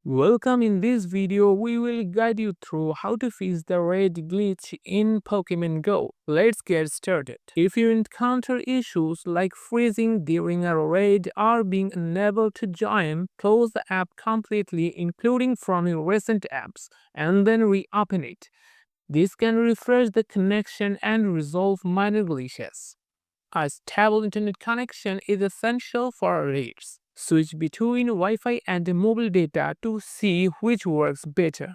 Welcome. In this video, we will guide you through how to fix the raid glitch in Pokemon Go. Let's get started. If you encounter issues like freezing during a raid or being unable to join, close the app completely, including from your recent apps, and then reopen it. This can refresh the connection and resolve minor glitches. A stable internet connection is essential for raids. Switch between Wi-Fi and mobile data to see which works better.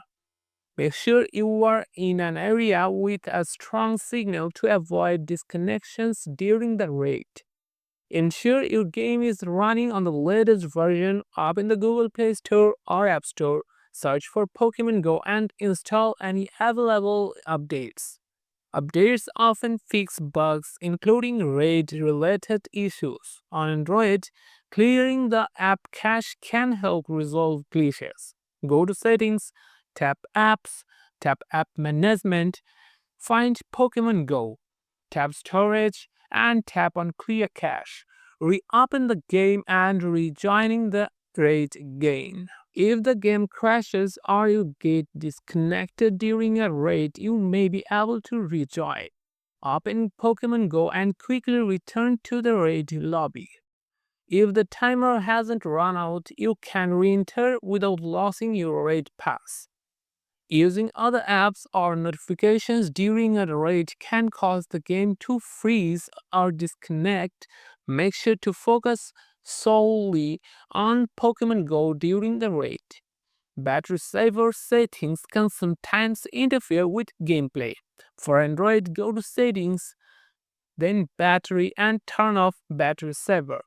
Make sure you are in an area with a strong signal to avoid disconnections during the raid. Ensure your game is running on the latest version. Open the Google Play Store or App Store, search for Pokemon Go and install any available updates. Updates often fix bugs, including raid-related issues. On Android, clearing the app cache can help resolve glitches. Go to Settings, tap Apps, tap App Management, find Pokemon Go, tap Storage, and tap on Clear Cache. Reopen the game and rejoining the raid again. If the game crashes or you get disconnected during a raid, you may be able to rejoin. Open Pokemon Go and quickly return to the raid lobby. If the timer hasn't run out, you can re-enter without losing your raid pass. Using other apps or notifications during a raid can cause the game to freeze or disconnect. Make sure to focus solely on Pokemon Go during the raid. Battery saver settings can sometimes interfere with gameplay. For Android, go to Settings, then Battery, and turn off Battery Saver.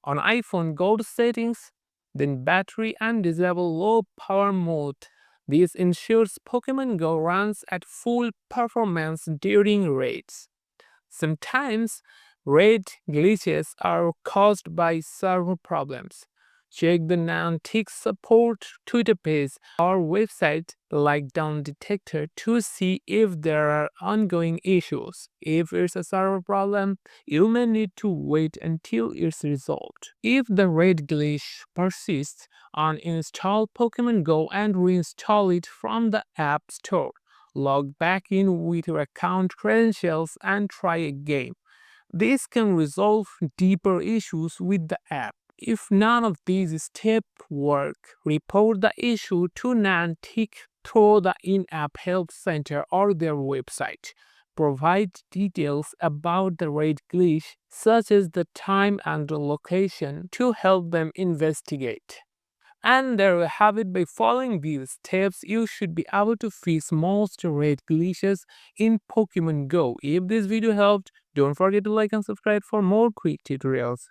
On iPhone, go to Settings, then Battery, and disable Low Power Mode. This ensures Pokemon Go runs at full performance during raids. Sometimes raid glitches are caused by server problems. Check the Niantic support Twitter page or website like Down Detector to see if there are ongoing issues. If it's a server problem, you may need to wait until it's resolved. If the raid glitch persists, uninstall Pokemon Go and reinstall it from the App Store. Log back in with your account credentials and try again. This can resolve deeper issues with the app. If none of these steps work, report the issue to Niantic through the in-app help center or their website. Provide details about the raid glitch, such as the time and the location, to help them investigate. And there you have it. By following these steps, you should be able to fix most raid glitches in Pokemon Go. If this video helped, don't forget to like and subscribe for more quick tutorials.